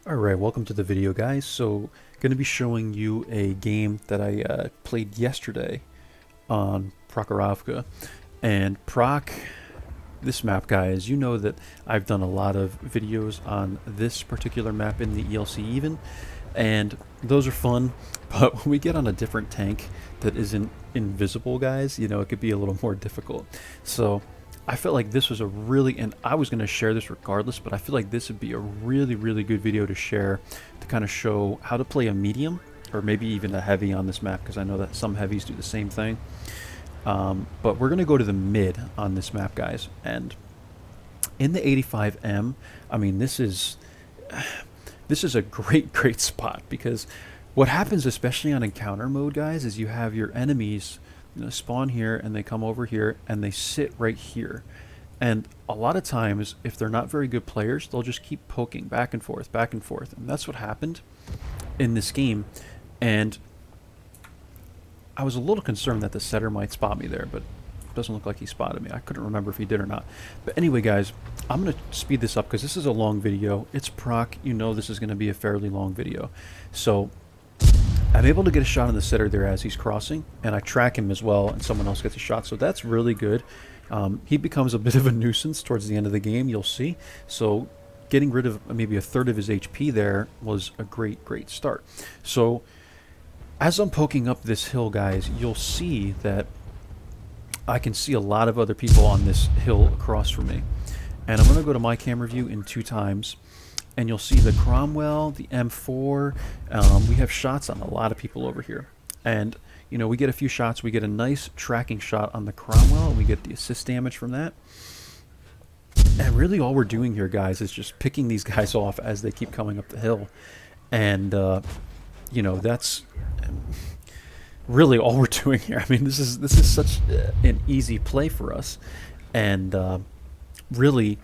Alright, welcome to the video guys. So, going to be showing you a game that I played yesterday on Prokhorovka. And Prok, this map guys, you know that I've done a lot of videos on this particular map in the ELC even, and those are fun, but when we get on a different tank that isn't invisible guys, it could be a little more difficult. So I felt like this was a really, and I was going to share this regardless, but I feel like this would be a really good video to share to kind of show how to play a medium or maybe even a heavy on this map, because I know that some heavies do the same thing. But we're going to go to the mid on this map, guys. And in the 85M, I mean, this is a great spot, because what happens, especially on encounter mode, guys, is you have your enemies spawn here and they come over here and they sit right here. And a lot of times, if they're not very good players, they'll just keep poking back and forth, back and forth. And that's what happened in this game. And I was a little concerned that the setter might spot me there, but it doesn't look like he spotted me. I couldn't remember if he did or not. But anyway, guys, I'm going to speed this up because this is a long video. It's Prok. You know this is going to be a fairly long video. So I'm able to get a shot on the setter there as he's crossing, and I track him as well, and someone else gets a shot. So that's really good. He becomes a bit of a nuisance towards the end of the game, you'll see. So getting rid of maybe a third of his HP there was a great start. So as I'm poking up this hill, guys, you'll see that I can see a lot of other people on this hill across from me. And I'm going to go to my camera view in 2 times, and you'll see the Cromwell, the M4. We have shots on a lot of people over here. And, we get a few shots. We get a nice tracking shot on the Cromwell, and we get the assist damage from that. And really all we're doing here, guys, is just picking these guys off as they keep coming up the hill. And, that's really all we're doing here. I mean, this is such an easy play for us, and really,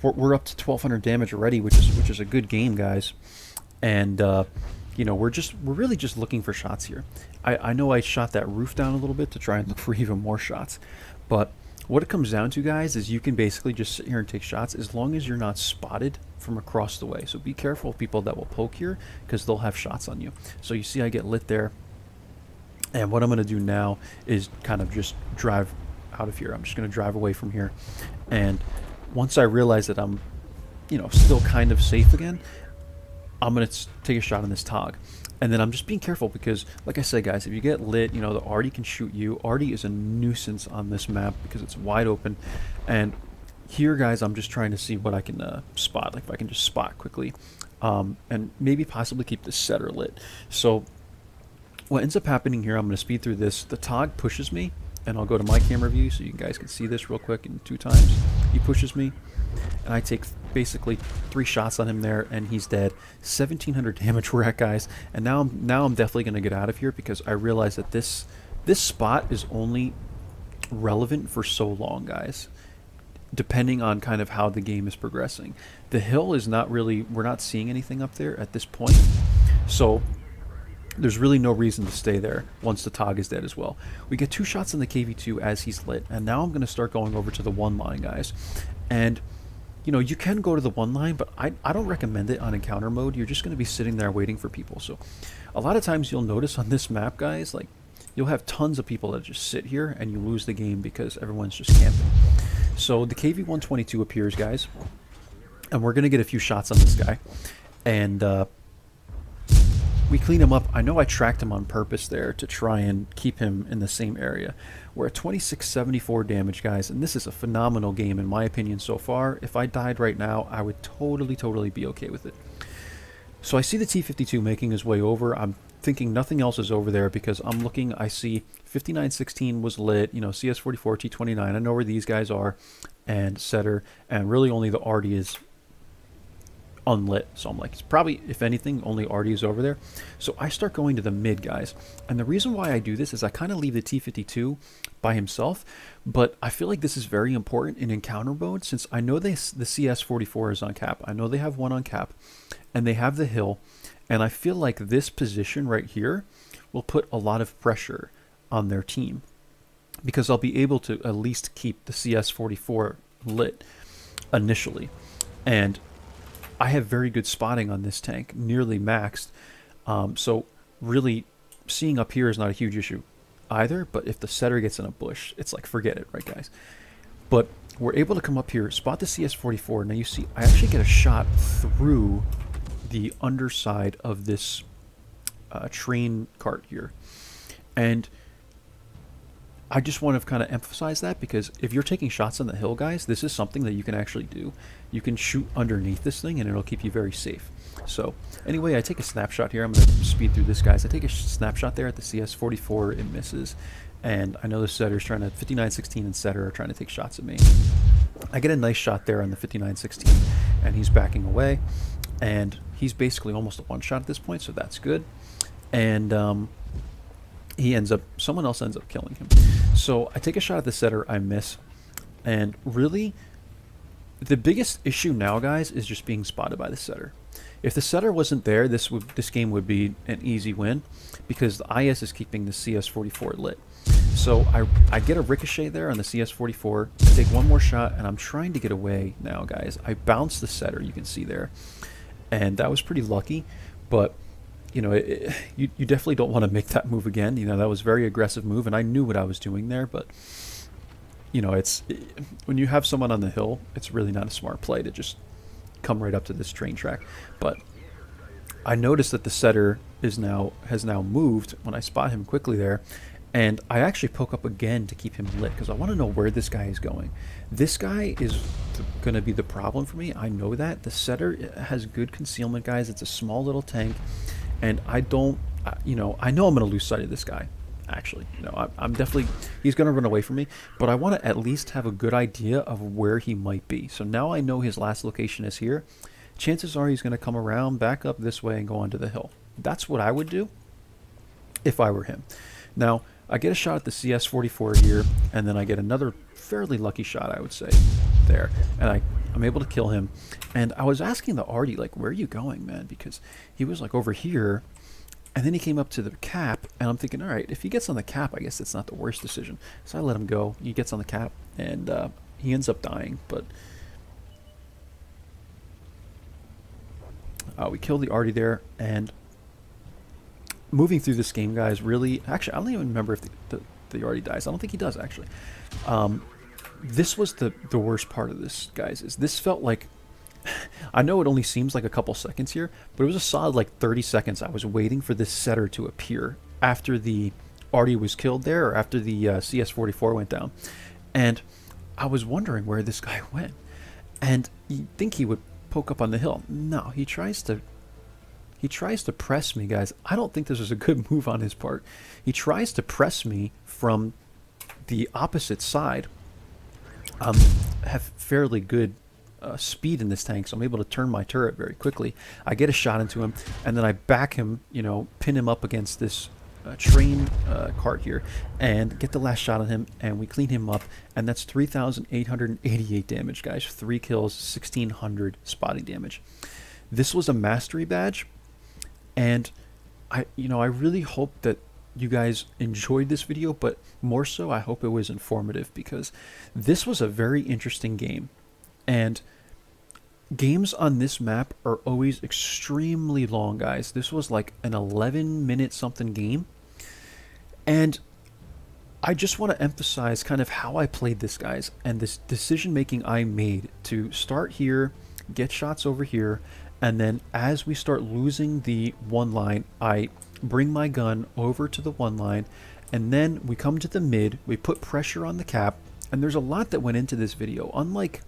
we're up to 1,200 damage already, which is a good game, guys. And we're really just looking for shots here. I know I shot that roof down a little bit to try and look for even more shots, but what it comes down to, guys, is you can basically just sit here and take shots as long as you're not spotted from across the way. So be careful of people that will poke here, because they'll have shots on you. So you see I get lit there. And what I'm going to do now is kind of just drive out of here. I'm just going to drive away from here. And once I realize that I'm, still kind of safe again, I'm going to take a shot on this Tog. And then I'm just being careful because, like I said, guys, if you get lit, the Arty can shoot you. Arty is a nuisance on this map because it's wide open. And here, guys, I'm just trying to see what I can spot, like if I can just spot quickly. And maybe possibly keep the setter lit. So what ends up happening here, I'm going to speed through this. The Tog pushes me, and I'll go to my camera view so you guys can see this real quick in 2 times. He pushes me, and I take basically 3 shots on him there, and he's dead. 1,700 damage we're at, guys. And now I'm definitely going to get out of here because I realize that this spot is only relevant for so long, guys, depending on kind of how the game is progressing. The hill is not really, we're not seeing anything up there at this point. So there's really no reason to stay there once the Tog is dead as well. We get 2 shots on the KV2 as he's lit, and now I'm going to start going over to the 1 line, guys. And, you can go to the 1 line, but I don't recommend it on encounter mode. You're just going to be sitting there waiting for people. So a lot of times you'll notice on this map, guys, like, you'll have tons of people that just sit here, and you lose the game because everyone's just camping. So the KV-122 appears, guys, and we're going to get a few shots on this guy. And, we clean him up. I know I tracked him on purpose there to try and keep him in the same area. We're at 2674 damage, guys, and this is a phenomenal game in my opinion so far. If I died right now, I would totally be okay with it. So I see the T-52 making his way over. I'm thinking nothing else is over there because I'm looking, I see 5916 was lit, CS44, T-29. I know where these guys are, and setter, and really only the Arty is unlit. So I'm like, it's probably, if anything, only Arty is over there. So I start going to the mid, guys. And the reason why I do this is I kind of leave the T-52 by himself, but I feel like this is very important in encounter mode since I know the CS44 is on cap. I know they have 1 on cap, and they have the hill, and I feel like this position right here will put a lot of pressure on their team because I'll be able to at least keep the CS44 lit initially. And I have very good spotting on this tank, nearly maxed. So really, seeing up here is not a huge issue either. But if the setter gets in a bush, it's like forget it, right, guys? But we're able to come up here, spot the CS-44. Now you see, I actually get a shot through the underside of this train cart here, and I just want to kind of emphasize that, because if you're taking shots on the hill, guys, this is something that you can actually do. You can shoot underneath this thing and it'll keep you very safe. So anyway, I take a snapshot here. I'm going to speed through this, guys. I take a snapshot there at the CS-44. It misses. And I know the setter's trying to, 59-16 and setter are trying to take shots at me. I get a nice shot there on the 59-16, and he's backing away. And he's basically almost a one-shot at this point, so that's good. And he ends up, someone else ends up killing him. So I take a shot at the setter, I miss. And really, the biggest issue now, guys, is just being spotted by the setter. If the setter wasn't there, this game would be an easy win, because the IS is keeping the CS-44 lit. So I get a ricochet there on the CS-44, I take one more shot, and I'm trying to get away now, guys. I bounce the setter, you can see there. And that was pretty lucky, but you know, you definitely don't want to make that move again. You know, that was a very aggressive move, and I knew what I was doing there, but you know, when you have someone on the hill, it's really not a smart play to just come right up to this train track. But I noticed that the setter has now moved when I spot him quickly there, and I actually poke up again to keep him lit, because I want to know where this guy is going. This guy is going to be the problem for me. I know that. The setter has good concealment, guys. It's a small little tank, and I don't, you know, I know I'm going to lose sight of this guy. Actually, you know, I'm definitely, he's going to run away from me, but I want to at least have a good idea of where he might be. So now I know his last location is here. Chances are he's going to come around, back up this way, and go onto the hill. That's what I would do if I were him. Now, I get a shot at the CS-44 here, and then I get another fairly lucky shot, I would say, there. And I'm able to kill him. And I was asking the Artie, like, where are you going, man? Because he was, like, over here. And then he came up to the cap, and I'm thinking, all right, if he gets on the cap, I guess it's not the worst decision. So I let him go. He gets on the cap, and he ends up dying. But we kill the Artie there, and moving through this game, guys, really, actually, I don't even remember if the Artie dies. I don't think he does, actually. This was the worst part of this, guys. Is this felt like, I know it only seems like a couple seconds here, but it was a solid like 30 seconds. I was waiting for this setter to appear after the Artie was killed there, or after the CS-44 went down. And I was wondering where this guy went. And you'd think he would poke up on the hill. No, he tries to press me, guys. I don't think this is a good move on his part. He tries to press me from the opposite side. Have fairly good speed in this tank, so I'm able to turn my turret very quickly. I get a shot into him, and then I back him, you know, pin him up against this train cart here, and get the last shot on him, and we clean him up, and that's 3,888 damage, guys. 3 kills, 1,600 spotting damage. This was a mastery badge, and I really hope that you guys enjoyed this video, but more so, I hope it was informative, because this was a very interesting game. And games on this map are always extremely long, guys. This was like an 11-minute something game. And I just want to emphasize kind of how I played this, guys, and this decision-making I made to start here, get shots over here, and then as we start losing the one line, I bring my gun over to the one line, and then we come to the mid, we put pressure on the cap, and there's a lot that went into this video. Unlike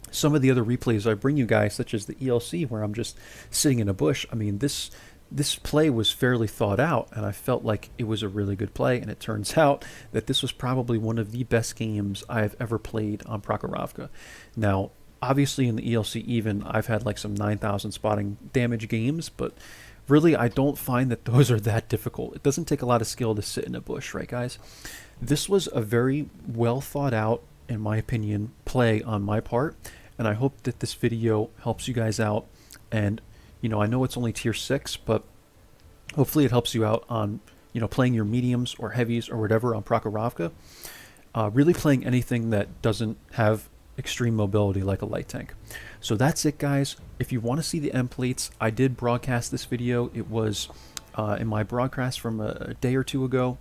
some of the other replays I bring you guys, such as the ELC, where I'm just sitting in a bush, I mean, this play was fairly thought out, and I felt like it was a really good play, and it turns out that this was probably one of the best games I've ever played on Prokhorovka. Now, obviously in the ELC even, I've had like some 9,000 spotting damage games, but really I don't find that those are that difficult. It doesn't take a lot of skill to sit in a bush, right, guys? This was a very well thought out, in my opinion, play on my part, and I hope that this video helps you guys out. And you know, I know it's only tier 6, but hopefully it helps you out on, you know, playing your mediums or heavies or whatever on Prokhorovka. Really playing anything that doesn't have extreme mobility like a light tank. So that's it, guys. If you want to see the end plates, I did broadcast this video. It was in my broadcast from a day or two ago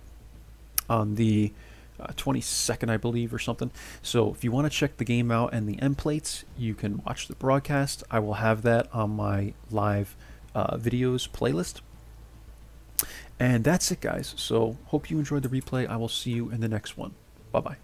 on the 22nd, I believe, or something. So if you want to check the game out and the end plates, you can watch the broadcast. I will have that on my live videos playlist. And that's it, guys. So hope you enjoyed the replay. I will see you in the next one. Bye-bye.